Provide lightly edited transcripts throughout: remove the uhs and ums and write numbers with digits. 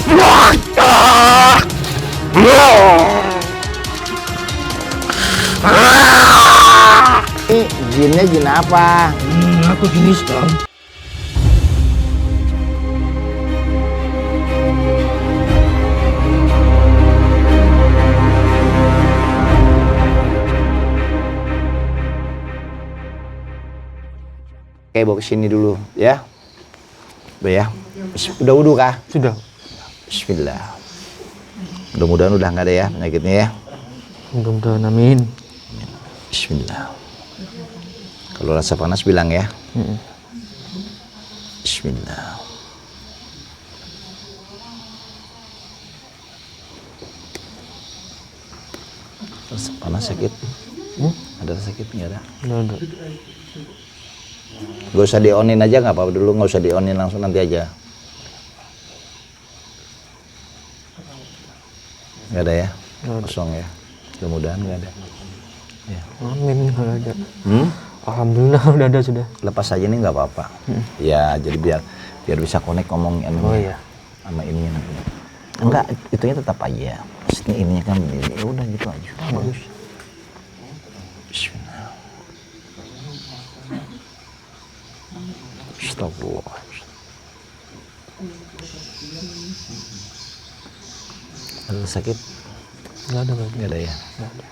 Ini jinnya jin apa? Aku jin Islam. Oke, bawa ke sini dulu ya. Udah ya. Udah wudu kah? Sudah. Bismillah. Mudah-mudahan udah nggak ada ya penyakitnya ya. Mudah-mudahan, amin. Bismillah. Kalau rasa panas bilang ya. Bismillah. Rasa panas sakit? Ada rasa sakit nggak ada? Nggak ada. Gak usah di-onin aja nggak apa-apa dulu, nggak usah di-onin langsung nanti aja. Nggak ada ya? Kosong ya? Mudah-mudahan nggak ada. Ya. Amin, nggak ada. Alhamdulillah udah ada sudah. Lepas aja nih nggak apa-apa. Ya jadi biar bisa connect ngomongin Oh iya. sama ininya nanti. Enggak, itunya tetap aja. Maksudnya ininya kan begini. Ya udah gitu aja. Bagus. Bismillah. Astagfirullah. Ada sakit? Nggak ada, Bang. Nggak ada ya? Nggak ada.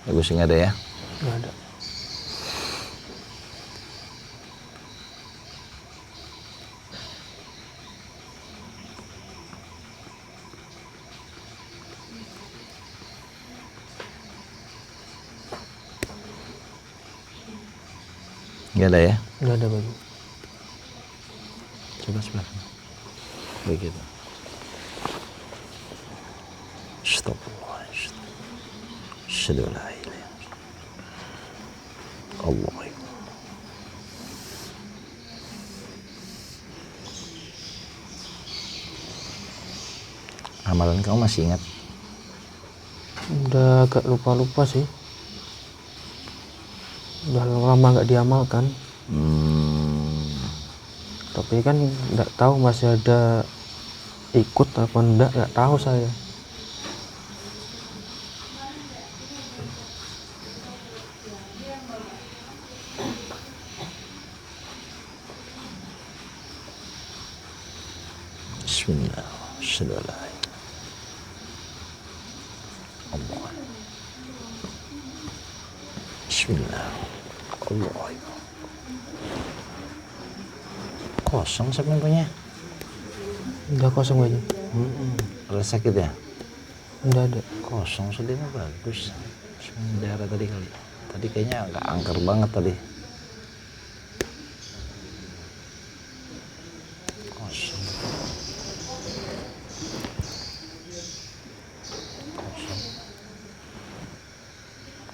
Bagus, nggak ada ya? Nggak ada. Nggak ada ya? Nggak ada, Bang. Coba sebelah. Begitu. Astagfirullah. Asyhadu an la ilaha illallah. Allahu akbar. Amalan kamu masih ingat? Udah agak lupa-lupa sih. Udah lama nggak diamalkan. Tapi kan nggak tahu masih ada ikut apa enggak, nggak tahu saya. Bismillah. Asyhadu an la ilaha illallah. Bismillah. Allahu akbar. Kosong sampingnya. Udah kosong aja. Ada sakit ya? Udah ada. Kosong sudah bagus. Cuma darah tadi kali. Tadi kayaknya agak angker banget tadi. Kosong.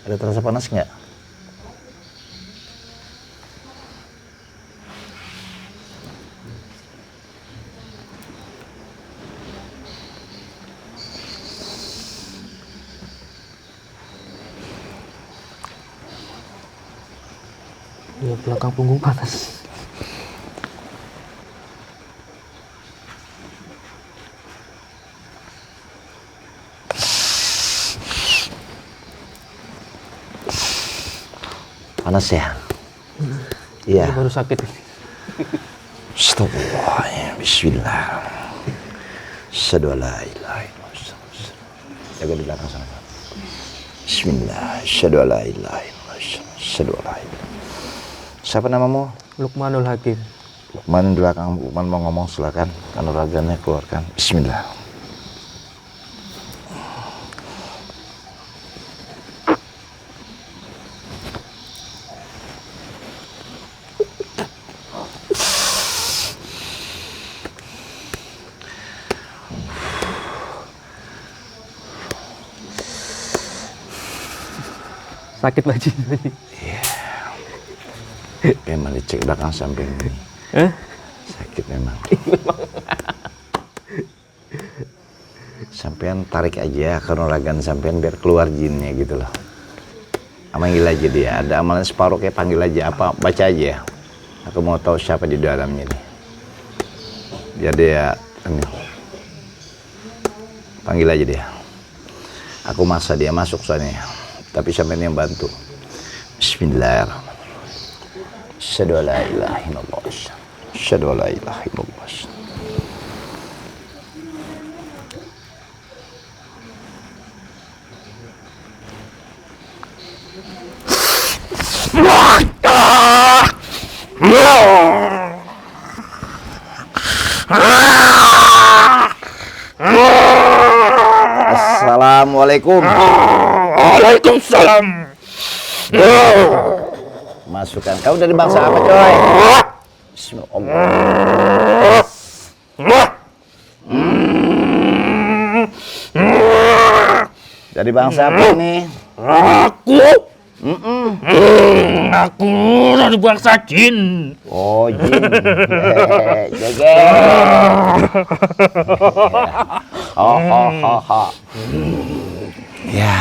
Ada terasa panas nggak? Ya, belakang punggung panas. Panas ya? Iya. Ini baru sakit. Astagfirullah. Bismillah. Asyhadu an la ilaha illallah. Jaga di belakang sana. Bismillah. Asyhadu an la ilaha illallah. Asyhadu an la ilaha illallah. Siapa namamu? Luqmanul Hakim. Lukman di belakang. Lukman mau ngomong, silakan. Kanuragannya keluarkan. Bismillah. Sakit lagi. Memang dicek belakang samping ini. Sakit memang. sampean tarik aja kanuragan sampean biar keluar jinnya gitu loh. Panggil aja dia, ada amalan separuh kayak panggil aja, apa baca aja. Aku mau tahu siapa di dalamnya nih. Biar dia panggil aja dia. Aku maksa dia masuk soalnya, tapi sampean yang bantu. Bismillahirrahmanirrahim. Asyhadu an la ilaha illallah. Asyhadu an la ilaha illallah. Assalamualaikum. Waalaikumsalam. Masukkan. Kau dari bangsa apa, coy? Bismillah. Dari bangsa apa ini? Aku dari bangsa jin. Oh, jin. Jege. Ya.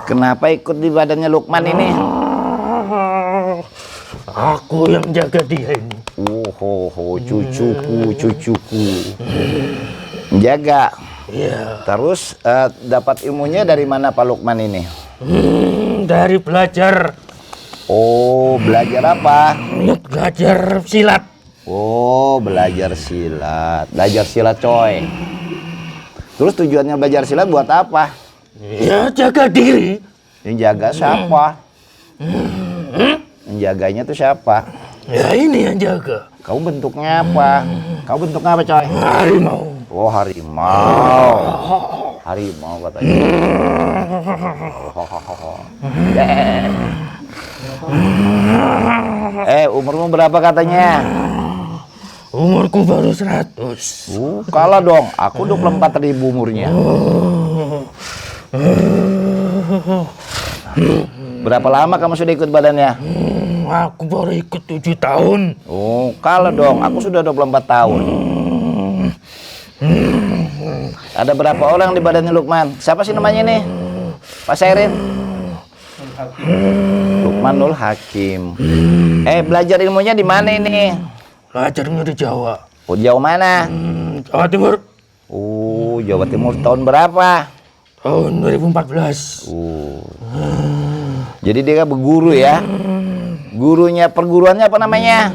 Kenapa ikut di badannya Lukman ini? Aku yang jaga dia ini. Cucuku. Jaga. Iya. Terus dapat ilmunya dari mana Pak Lukman ini? Dari belajar. Oh, belajar apa? Belajar silat. Oh, belajar silat. Belajar silat, coy. Terus tujuannya belajar silat buat apa? Ya, jaga diri. Yang jaga siapa? Yang jaganya tuh siapa? Ya, ini yang jaga. Kau bentuknya apa? Kau bentuknya apa, coy? Harimau. Oh, harimau. Harimau katanya. Umurmu berapa katanya? Umurku baru 100. Kalah dong. Aku 24.000 umurnya. Berapa lama kamu sudah ikut badannya? Aku baru ikut 7 tahun. Oh, kalah dong. Aku sudah 24 tahun. Ada berapa orang di badannya Lukman? Siapa sih namanya nih? Pak Sairin? Lukmanul Hakim. Belajar ilmunya di mana ini? Belajarnya di Jawa. Oh, jauh mana? Jawa Timur. Oh, Jawa Timur. Tahun berapa? Tahun 2014. Jadi dia berguru ya? Gurunya, perguruannya apa namanya?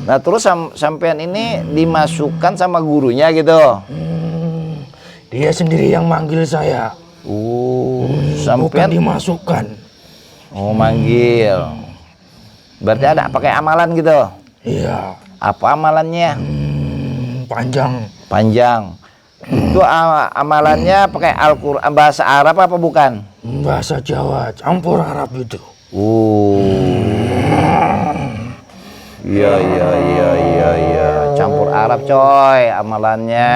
Nah, terus sampean ini dimasukkan sama gurunya gitu? Dia sendiri yang manggil saya. Bukan Sampean dimasukkan. Oh, manggil. Berarti ada pakai amalan gitu? Iya. Apa amalannya? Panjang. Itu amalannya pakai Al-Quran bahasa Arab apa bukan? Bahasa Jawa campur Arab itu. Iya. Campur Arab, coy, amalannya.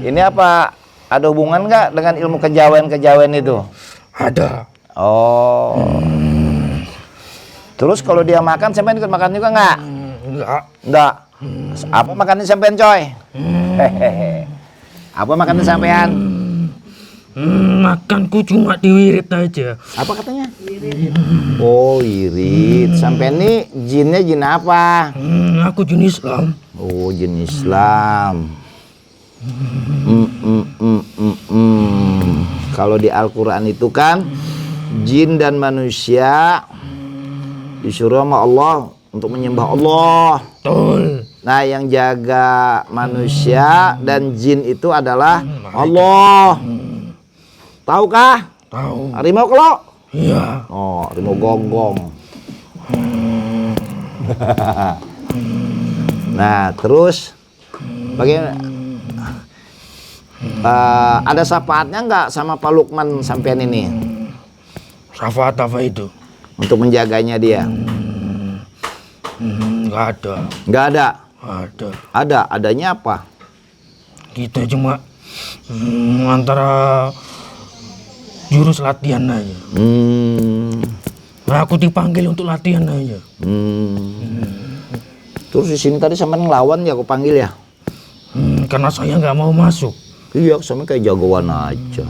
Ini apa? Ada hubungan nggak dengan ilmu kejawen itu? Ada. Oh. Terus kalau dia makan, sampean ikut makan juga nggak? Enggak. Apa makanan sampean, coy? Apa makanan sampean? Makanku cuma diwirit aja. Apa katanya? Oh, wirid. Sampean nih jinnya jin apa? Aku jin Islam. Oh, jin Islam. Kalau di Al-Quran itu kan jin dan manusia disuruh sama Allah untuk menyembah Allah. Betul. Nah, yang jaga manusia dan jin itu adalah Allah. Tahukah? Tahu. Harimau kelok? Iya. Oh, harimau gonggong. Nah, terus bagaimana? Ada syafaatnya nggak sama Pak Lukman sampean ini? Syafaat apa itu? Untuk menjaganya dia? Nggak ada. Nggak ada? Ada. Adanya apa? Kita cuma antara jurus latihan aja. Nah, aku dipanggil untuk latihan aja. Terus di sini tadi sampean ngelawan ya, aku panggil ya? Karena saya nggak mau masuk. Iya, sama kayak jagoan aja.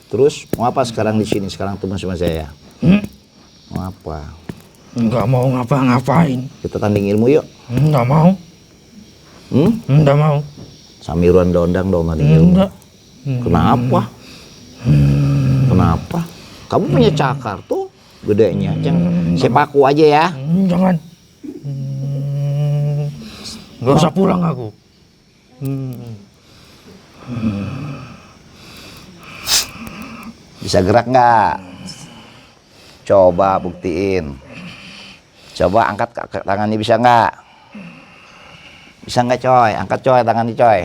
Terus mau apa sekarang di sini? Sekarang teman sama saya. Mau apa? Nggak mau ngapa-ngapain. Kita tanding ilmu yuk. Nggak mau. Nggak mau. Samiruan dondang dong tanding ilmu. Nggak. Kenapa? Kenapa? Kamu punya cakar tuh gedenya. Saya paku aja ya. Jangan. Nggak usah pulang aku. Bisa gerak nggak? Coba buktiin. Coba angkat tangannya, bisa nggak? Bisa nggak coy? Angkat coy tangannya coy.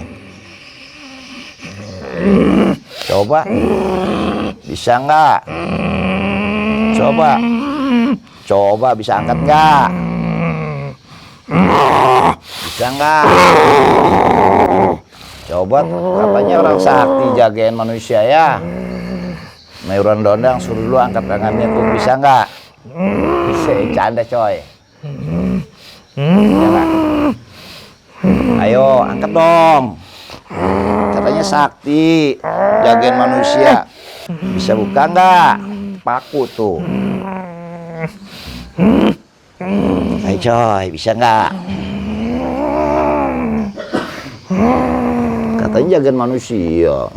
Coba. Bisa nggak? Coba. Coba bisa angkat nggak? Bisa nggak? Coba, katanya orang sakti jagain manusia ya. Mayuran dondang suruh dulu angkat tangannya tuh, bisa nggak? Bisa, canda coy. Ya nggak? Ayo angkat dong. Katanya sakti jagain manusia. Bisa buka nggak? Paku tuh. Ayo coy, bisa nggak? Katanya jagain manusia.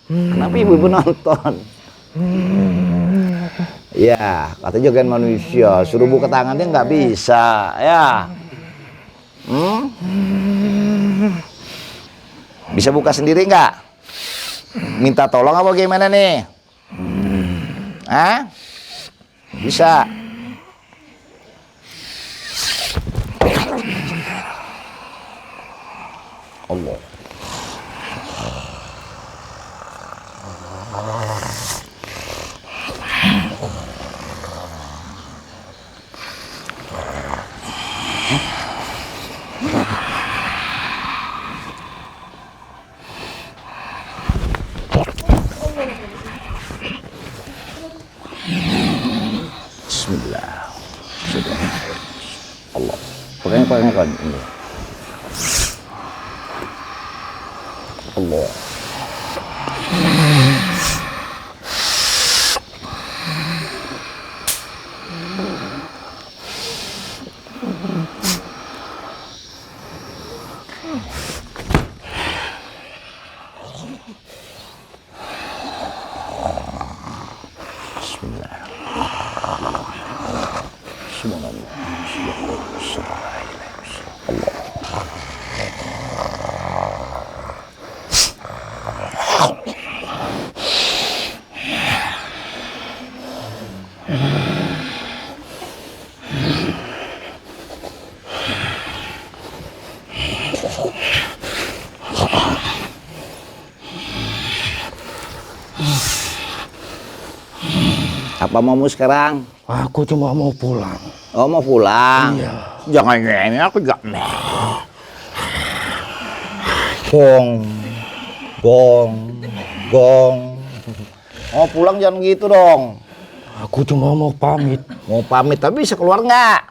Kenapa ibu-ibu nonton? Ya, katanya jagain manusia. Suruh buka tangannya nggak bisa, ya. Bisa buka sendiri nggak? Minta tolong apa gimana nih? Hah? Bisa. Allah. Bismillah. Allah. Pegang kan ini. Allah. Bismillah. Subhanallah. Allah. Apa maumu sekarang? Aku cuma mau pulang. Oh, mau pulang? Iya. Jangan nyanyi, aku juga. Gong, gong, gong. Mau pulang jangan gitu dong. Aku cuma mau pamit. Mau pamit, tapi bisa keluar nggak?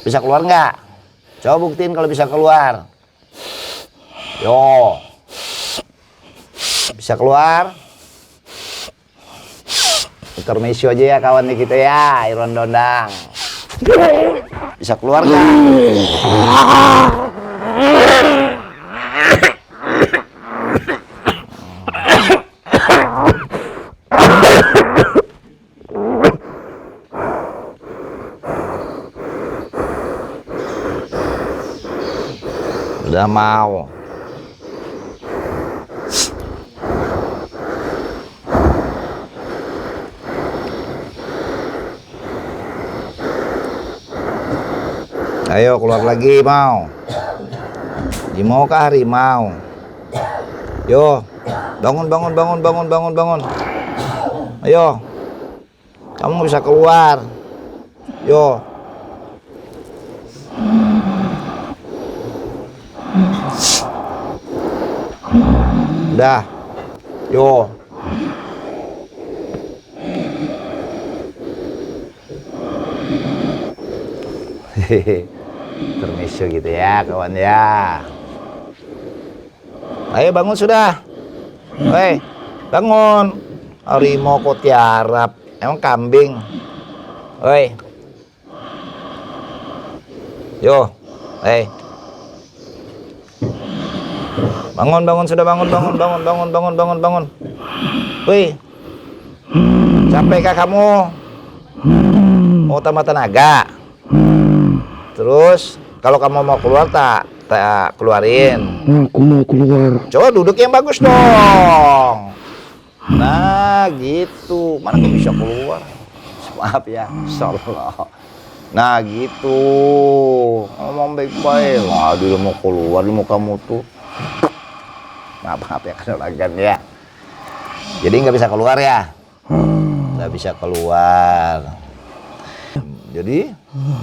Bisa keluar nggak? Coba buktiin kalau bisa keluar. Yo. Bisa keluar? Intermezzo aja ya kawannya kita ya, Iron Dondang. Bisa keluar nggak? Udah mau. Ayo keluar lagi, mau. Harimau kah harimau? Yo, bangun. Ayo, kamu bisa keluar. Yo. Udah. Yo. Hehehe. intermezzo gitu ya kawan ya. Ayo bangun sudah. Hei, bangun. Harimau kok tiarap. Emang kambing. Hei. Yo. Hei. Bangun sudah bangun. Wih. Sampaikah kamu? Mau tambah tenaga? Terus kalau kamu mau keluar tak keluarin. Aku mau keluar. Coba duduk yang bagus dong. Nah gitu. Mana kau bisa keluar? Maaf ya. Insyaallah. Nah gitu. Ngomong baik-baik. Wah dia mau keluar, dia mau kamu tuh. Maaf ya kadang-kadang ya. Jadi nggak bisa keluar ya? Nggak bisa keluar. Jadi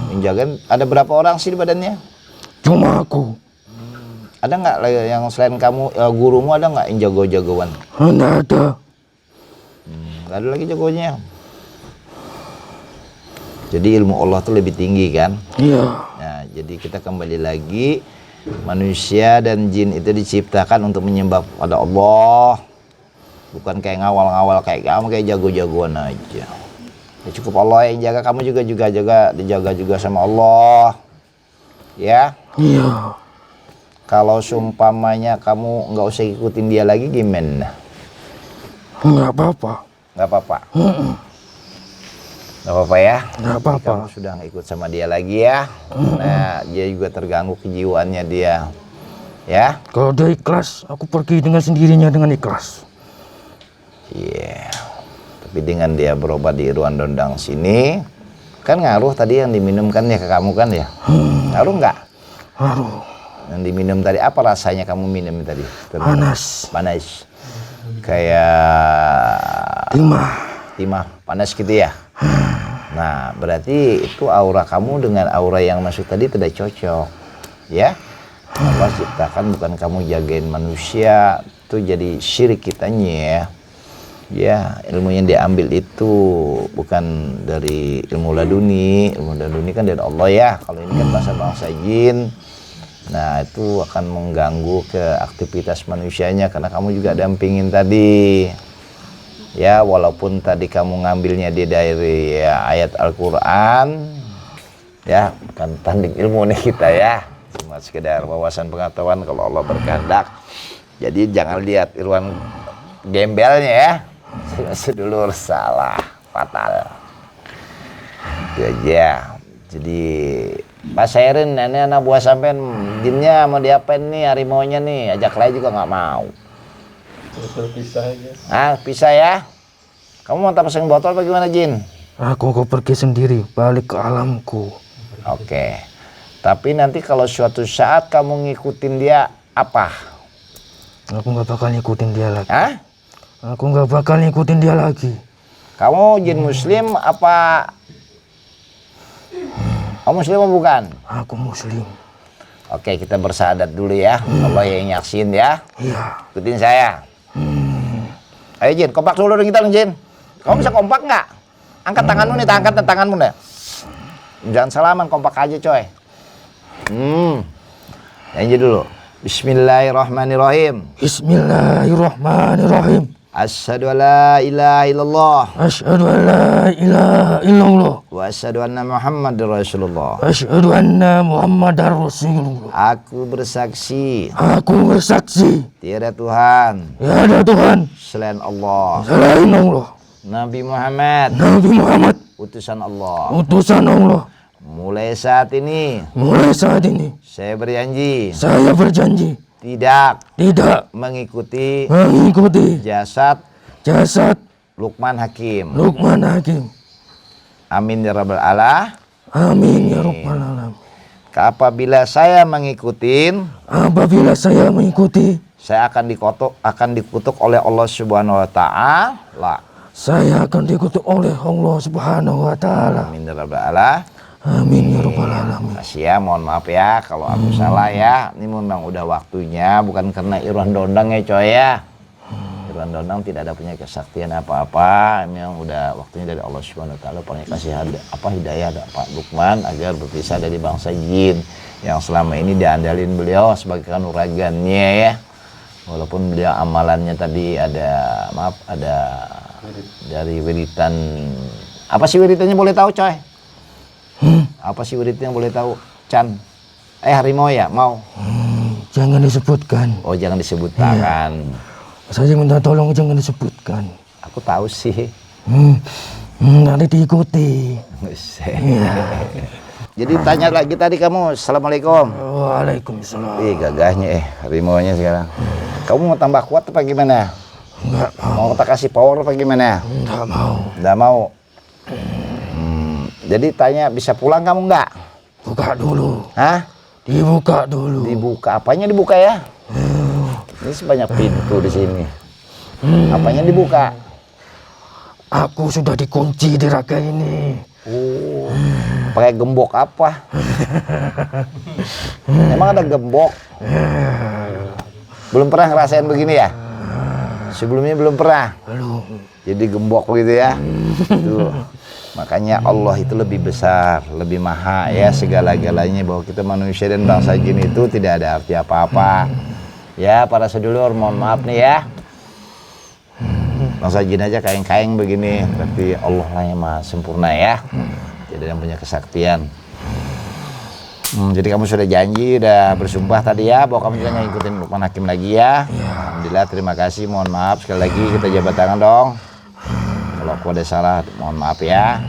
menjaga ada berapa orang sih di badannya? Cuma aku. Ada nggak yang selain kamu, gurumu ada nggak yang jago-jagoan? Nggak ada. Nggak ada lagi jagonya. Jadi ilmu Allah tuh lebih tinggi kan? Iya. Nah, jadi kita kembali lagi, manusia dan jin itu diciptakan untuk menyembah pada Allah. Bukan kayak ngawal-ngawal kayak kamu, kayak jago-jagoan aja. Ya cukup Allah yang jaga, kamu juga dijaga juga sama Allah. Ya? Iya. Kalau seumpamanya kamu nggak usah ikutin dia lagi gimana? Nggak apa-apa. Nggak apa-apa. Nggak apa-apa ya? Nggak apa-apa. Kamu sudah nggak ikut sama dia lagi ya? Nah, dia juga terganggu kejiwaannya dia. Ya? Kalau dia ikhlas, aku pergi dengan sendirinya dengan ikhlas. Iya. Tapi dengan dia berobat di Irwan Dondang sini, kan ngaruh tadi yang diminum kan ya ke kamu kan ya? Ngaruh nggak? Ngaruh. Yang diminum tadi apa rasanya kamu minum tadi? Panas. Panas. Kayak timah panas gitu ya. Nah, berarti itu aura kamu dengan aura yang masuk tadi tidak cocok. Ya. Allah ciptakan bukan kamu jagain manusia, itu jadi syirik kitanya ya. Ya, ilmu yang diambil itu bukan dari ilmu laduni kan dari Allah ya. Kalau ini kan bangsa jin. Nah, itu akan mengganggu ke aktivitas manusianya karena kamu juga dampingin tadi. Ya, walaupun tadi kamu ngambilnya dari ya, ayat Al-Qur'an. Ya, bukan tanding ilmu nih kita ya. Cuma sekedar wawasan pengetahuan kalau Allah berkehendak. Jadi jangan lihat Irwan gembelnya ya. Sedulur salah fatal itu aja. Jadi Pak Sairin, ini anak buah sampean jinnya mau diapain nih, harimaunya nih, ajak lagi juga nggak mau. Pisah aja. Ah, pisah ya. Kamu mau pasang botol apa gimana Jin? Aku pergi sendiri, balik ke alamku. Oke. Tapi nanti kalau suatu saat kamu ngikutin dia apa? Aku nggak bakal ngikutin dia lagi. Hah? Aku nggak bakal ngikutin dia lagi. Kamu jin muslim apa? Kamu muslim atau bukan? Aku muslim. Oke, kita bersahadat dulu ya. Allah yang nyaksin ya. Iya. Ikutin saya. Ayo Jin, kompak dulu dong kita Jin. Kamu bisa kompak nggak? Angkat tanganmu nih, angkat tanganmu nih. Jangan salaman, kompak aja coy. Nyanyi dulu. Bismillahirrahmanirrahim. Bismillahirrahmanirrahim. Asyhadu an la ilaha illallah. Asyhadu an la ilaha illallah. Wa asyhadu anna Muhammadar Rasulullah. Asyhadu anna Muhammadar Rasulullah. Aku bersaksi. Aku bersaksi. Tiada Tuhan. Tiada Tuhan. Selain Allah. Selain Allah. Nabi Muhammad. Nabi Muhammad. Utusan Allah. Utusan Allah. Mulai saat ini. Mulai saat ini. Saya berjanji. Saya berjanji. Tidak mengikuti jasad Luqman Hakim. Amin ya rabbal alamin. Amin ya rabbal alamin. Apabila saya mengikuti, saya akan dikutuk oleh Allah Subhanahu wa taala. Saya akan dikutuk oleh Allah Subhanahu wa taala. Amin ya rabbal alamin. Amin ya rabbal alamin. Masih ya, mohon maaf ya kalau aku salah ya. Ini memang udah waktunya, bukan karena Irwan Dondang ya coy ya. berondong-ondong tidak ada punya kesaktian apa-apa, memang udah waktunya dari Allah Subhanahu wa taala paling kasih hidayah Pak Lukman agar berpisah dari bangsa jin yang selama ini diandalin beliau sebagai kanuragannya ya. Walaupun beliau amalannya tadi ada dari wiritan. Apa sih wiritannya boleh tahu, coy? Apa sih wiritannya boleh tahu? Chan. Harimau ya, mau? Jangan disebutkan. Oh, jangan disebutkan. Saya minta tolong jangan disebutkan. Aku tahu sih. Nanti diikuti. Jadi tanya lagi tadi kamu, Assalamualaikum. Waalaikumsalam. Gagahnya harimaunya sekarang. Kamu mau tambah kuat apa gimana? Enggak mau. Mau kita kasih power apa gimana? Enggak mau. Enggak mau. Jadi tanya bisa pulang kamu enggak? Buka dulu. Hah? Dibuka dulu. Dibuka, apanya dibuka ya? Ini sebanyak pintu di sini. Apanya dibuka? Aku sudah dikunci di raga ini. Oh, pakai gembok apa? Emang ada gembok? Belum pernah ngerasain begini ya? Sebelumnya belum pernah? Belum. Jadi gembok gitu ya? Tuh. Makanya Allah itu lebih besar, lebih maha ya segala-galanya, bahwa kita manusia dan bangsa jin itu tidak ada arti apa-apa. Ya para sedulur, mohon maaf nih ya. Bangsa jin aja kain-kain begini, berarti Allah lah yang maha sempurna ya. Tidak ada yang punya kesaktian. Jadi kamu sudah janji, udah bersumpah tadi ya, bahwa kamu juga ngikutin Lukman Hakim lagi ya. Alhamdulillah, terima kasih, mohon maaf sekali lagi, kita jabat tangan dong. Kalau aku ada salah, mohon maaf ya.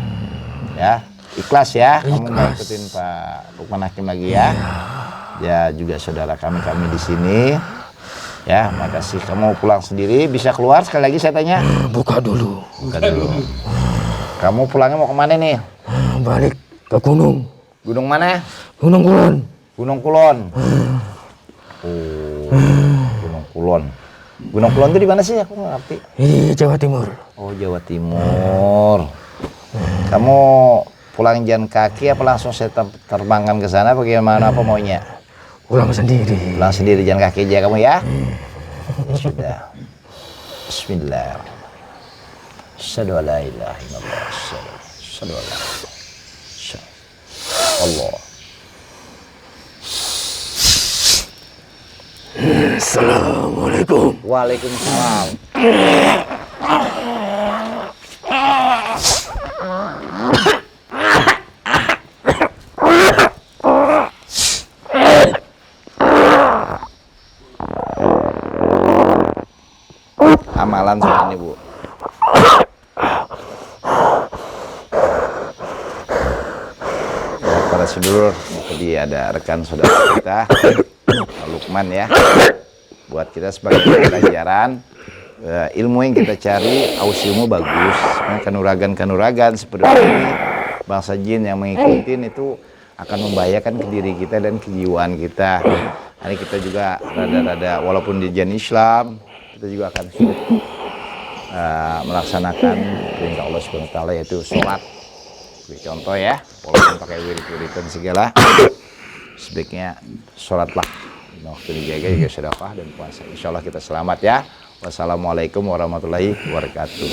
Ya, ikhlas ya. Kamu mau ikutin Pak Lukman Hakim lagi ya. Ya juga saudara kami di sini. Ya, makasih. Kamu pulang sendiri, bisa keluar sekali lagi saya tanya. Buka dulu. Buka dulu. Kamu pulangnya mau kemana nih? Balik ke gunung. Gunung mana? Gunung Kulon. Gunung Kulon. Oh, Gunung Kulon. Gunung Kulon itu di mana sih? Aku nggak ngerti. Di Jawa Timur. Oh, Jawa Timur. Kamu pulang jalan kaki apa langsung saya terbangkan ke sana? Bagaimana apa maunya? Pulang sendiri. Pulang sendiri jalan kaki aja kamu ya? Ya sudah. Bismillah. Asyhadu an la ilaha illallah. Asyhadu an la ilaha illallah. Allah. Assalamualaikum. Waalaikumsalam. Amalan soal ini, Bu. Ya, para sedulur, tadi ada rekan saudara kita, Pak Lukman ya. Buat kita sebagai pelajaran, ilmu yang kita cari, aus ilmu bagus. Kanuragan seperti ini, bangsa jin yang mengikuti itu akan membahayakan ke diri kita dan kejiwaan kita. Hari kita juga rada-rada, walaupun di jalan Islam, kita juga akan sulit melaksanakan perintah Allah Subhanahu wa taala, yaitu sholat. Contoh ya, walaupun pakai wirid-wiridan segala, sebaiknya sholatlah. Waktu dijaga juga sedekah dan puasa. Insya Allah kita selamat ya. Wassalamualaikum warahmatullahi wabarakatuh.